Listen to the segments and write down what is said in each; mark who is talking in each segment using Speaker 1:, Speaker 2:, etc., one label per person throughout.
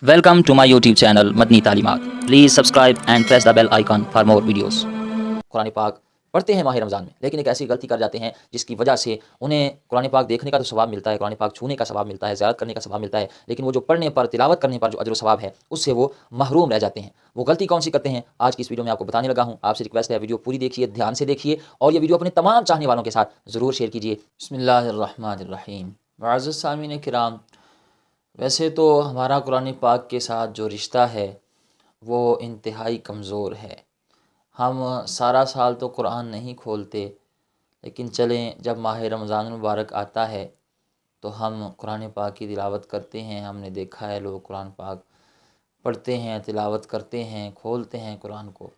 Speaker 1: Welcome to my YouTube channel मदनी तालीमात। Please subscribe and press the bell icon for more videos. Quran पाक पढ़ते हैं माह रमज़ान में, लेकिन एक ऐसी गलती कर जाते हैं जिसकी वजह से उन्हें कुरान पाक देखने का तो सवाब मिलता है, कुरान पाक छूने का सवाब मिलता है, ज़ियारत करने का सवाब मिलता है, लेकिन वो जो पढ़ने पर, तिलावत करने पर जो अजर सवाब है उससे वो महरूम रह जाते हैं। वो गलती कौन सी करते हैं आज की इस वीडियो में आपको बताने लगा हूँ। आपसे रिक्वेस्ट है, वीडियो पूरी देखिए, ध्यान से देखिए और ये वीडियो अपने तमाम चाहने वालों के साथ ज़रूर शेयर कीजिए। बिस्मिल्लाहिर्रहमानिर्रहीम। मुअज़्ज़ज़ सामीन किराम, वैसे तो हमारा कुरान पाक के साथ जो रिश्ता है वो इंतहाई कमज़ोर है। हम सारा साल तो कुरान नहीं खोलते, लेकिन चलें जब माह रमज़ान मुबारक आता है तो हम कुरान पाक की तिलावत करते हैं। हमने देखा है लोग कुरान पाक पढ़ते हैं, तिलावत करते हैं, खोलते हैं कुरान को।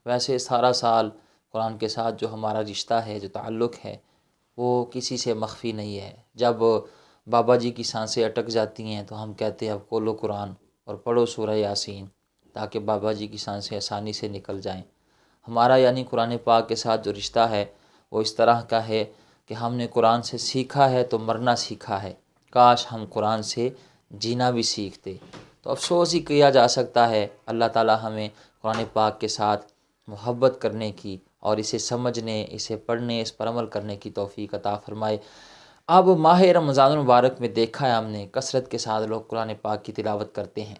Speaker 1: वैसे सारा साल कुरान के साथ जो हमारा रिश्ता है, जो ताल्लुक़ है, वो किसी से मख्फी नहीं है। जब बाबा जी की सांसें अटक जाती हैं तो हम कहते हैं अब खोलो कुरान और पढ़ो सूरह यासीन, ताकि बाबा जी की सांसें आसानी से निकल जाएं। हमारा यानी कुरान पाक के साथ जो रिश्ता है वो इस तरह का है कि हमने कुरान से सीखा है तो मरना सीखा है। काश हम कुरान से जीना भी सीखते। तो अफसोस ही किया जा सकता है। अल्लाह ताला हमें कुरान पाक के साथ मोहब्बत करने की और इसे समझने, इसे पढ़ने, इस पर अमल करने की तौफीक अता फ़रमाए। अब माह रमज़ान मुबारक में देखा है हमने कसरत के साथ लोग कुरान पाक की तिलावत करते हैं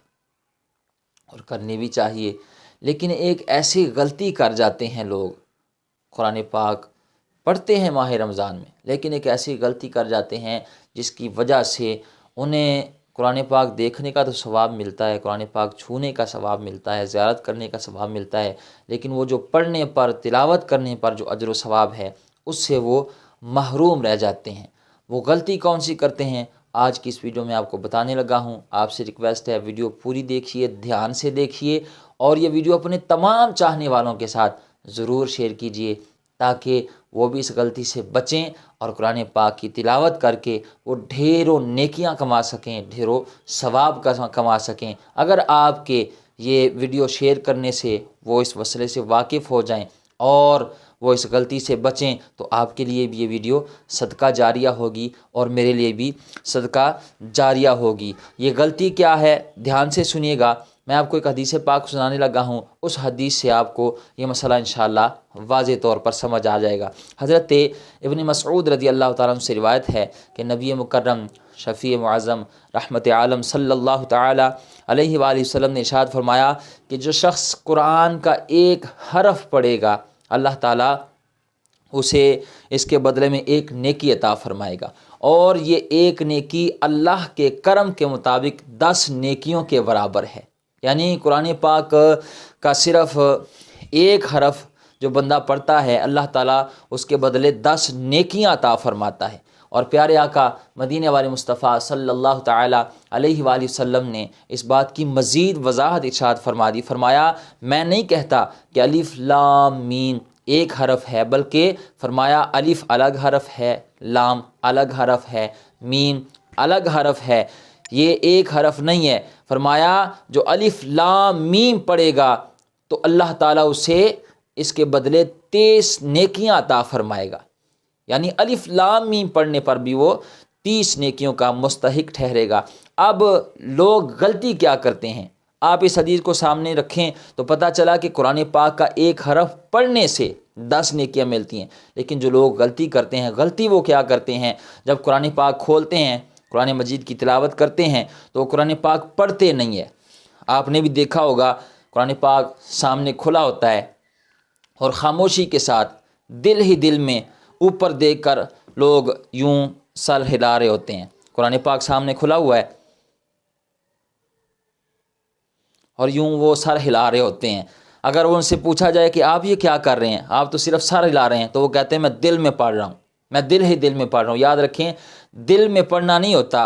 Speaker 1: और करनी भी चाहिए, लेकिन एक ऐसी गलती कर जाते हैं लोग। कुरान पाक पढ़ते हैं माह रमज़ान में, लेकिन एक ऐसी गलती कर जाते हैं जिसकी वजह से उन्हें कुरान पाक देखने का तो सवाब मिलता है, कुरान पाक छूने का सवाब मिलता है, ज़ियारत करने का सवाब मिलता है, लेकिन वो जो पढ़ने पर, तिलावत करने पर जो अजर सवाब है उससे वो महरूम रह जाते हैं। वो गलती कौन सी करते हैं आज की इस वीडियो में आपको बताने लगा हूँ। आपसे रिक्वेस्ट है, वीडियो पूरी देखिए, ध्यान से देखिए और ये वीडियो अपने तमाम चाहने वालों के साथ ज़रूर शेयर कीजिए, ताकि वो भी इस गलती से बचें और कुरान पाक की तिलावत करके वो ढेरों नेकियां कमा सकें, ढेरों सवाब कमा सकें। अगर आपके ये वीडियो शेयर करने से वो इस मसले से वाकिफ़ हो जाएं और वो इस गलती से बचें तो आपके लिए भी ये वीडियो सदका जारिया होगी और मेरे लिए भी सदका जारिया होगी। ये गलती क्या है, ध्यान से सुनिएगा। मैं आपको एक हदीस पाक सुनाने लगा हूँ, उस हदीस से आपको ये मसला इंशाअल्लाह वाज़े तौर पर समझ आ जाएगा। हज़रत इब्न मसऊद रज़ी अल्लाह ताला अन्हु से रिवायत है कि नबी मुकर्रम शफ़ी मुअज़्ज़म रहमत आलम सल्लल्लाहु ताला अलैहि वसल्लम ने इरशाद फरमाया कि जो शख्स कुरान का एक हरफ पढ़ेगा अल्लाह ताला उसे इसके बदले में एक नेकी अता फरमाएगा, और ये एक नेकी अल्लाह के करम के मुताबिक 10 नेकियों के बराबर है। यानी कुरान पाक का सिर्फ एक हरफ जो बंदा पढ़ता है अल्लाह ताला उसके बदले 10 नेकियां अता फरमाता है। और प्यारे आका मदीने वाले मुस्तफ़ा सल्लल्लाहु ताला अलैहि वसल्लम ने इस बात की मज़ीद वजाहत इरशाद फरमा दी। फरमाया, मैं नहीं कहता कि अलिफ लाम मीम एक हरफ है, बल्कि फरमाया अलिफ अलग हरफ है, लाम अलग हरफ है, मीम अलग हरफ है, ये एक हरफ नहीं है। फरमाया जो अलिफ लाम मीम पढ़ेगा तो अल्लाह ताला उसे इसके बदले 30 नेकियां अता फरमाएगा। यानी अलिफ लाम मीम पढ़ने पर भी वो 30 नेकियों का मुस्तहिक ठहरेगा। अब लोग गलती क्या करते हैं, आप इस हदीस को सामने रखें तो पता चला कि कुरान पाक का एक हरफ पढ़ने से 10 नेकियां मिलती हैं। लेकिन जो लोग गलती करते हैं, गलती वो क्या करते हैं, जब कुरान पाक खोलते हैं, कुरान मजीद की तिलावत करते हैं तो कुरान पाक पढ़ते नहीं है। आपने भी देखा होगा कुरान पाक सामने खुला होता है और ख़ामोशी के साथ दिल ही दिल में ऊपर देखकर लोग यूं सर हिला रहे होते हैं। कुरान पाक सामने खुला हुआ है और यूं वो सर हिला रहे होते हैं। अगर वो उनसे पूछा जाए कि आप ये क्या कर रहे हैं, आप तो सिर्फ सर हिला रहे हैं, तो वो कहते हैं मैं दिल में पढ़ रहा हूँ, मैं दिल ही दिल में पढ़ रहा हूँ। याद रखें, दिल में पढ़ना नहीं होता।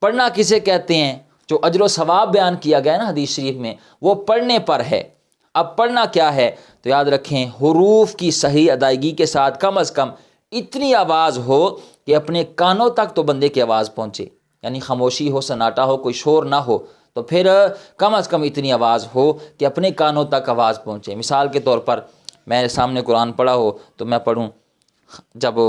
Speaker 1: पढ़ना किसे कहते हैं, जो अजर सवाब बयान किया गया है ना हदीस शरीफ में, वो पढ़ने पर है। अब पढ़ना क्या है, तो याद रखें हुरूफ की सही अदायगी के साथ कम अज़ कम इतनी आवाज़ हो कि अपने कानों तक तो बंदे की आवाज़ पहुँचे। यानी खामोशी हो, सन्नाटा हो, कोई शोर ना हो, तो फिर कम अज़ कम इतनी आवाज़ हो कि अपने कानों तक आवाज़ पहुँचे। मिसाल के तौर पर मेरे सामने कुरान पढ़ा हो तो मैं पढ़ूँ, जब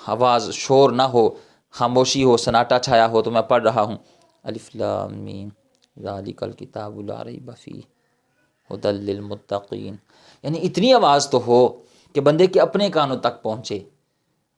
Speaker 1: आवाज़ शोर ना हो, खामोशी हो, सन्नाटा छाया हो, तो मैं पढ़ रहा हूँ अलिफ लाम मीम ذالکل کتاب لا ریب فیہ ھدی للمتقین، یعنی اتنی آواز تو ہو کہ بندے کے اپنے کانوں تک پہنچے،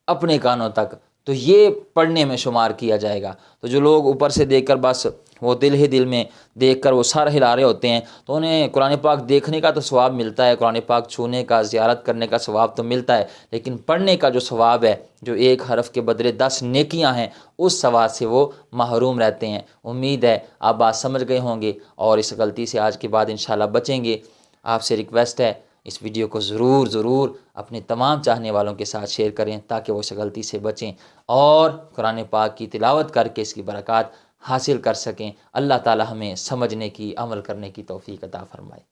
Speaker 1: اپنے کانوں تک، تو یہ پڑھنے میں شمار کیا جائے گا۔ تو جو لوگ اوپر سے دیکھ کر بس وہ دل ہی دل میں دیکھ کر وہ سر ہلا رہے ہوتے ہیں، تو انہیں قرآن پاک دیکھنے کا تو ثواب ملتا ہے، قرآن پاک چھونے کا، زیارت کرنے کا ثواب تو ملتا ہے، لیکن پڑھنے کا جو ثواب ہے، جو ایک حرف کے بدلے 10 نیکیاں ہیں، اس ثواب سے وہ محروم رہتے ہیں۔ امید ہے آپ بات سمجھ گئے ہوں گے اور اس غلطی سے آج کے بعد انشاءاللہ بچیں گے۔ آپ سے ریکویسٹ ہے اس ویڈیو کو ضرور اپنے تمام چاہنے والوں کے ساتھ شیئر کریں تاکہ وہ اس غلطی سے بچیں اور قرآن پاک کی تلاوت کر کے اس کی برکات حاصل کر سکیں۔ اللہ تعالی ہمیں سمجھنے کی، عمل کرنے کی توفیق عطا فرمائے۔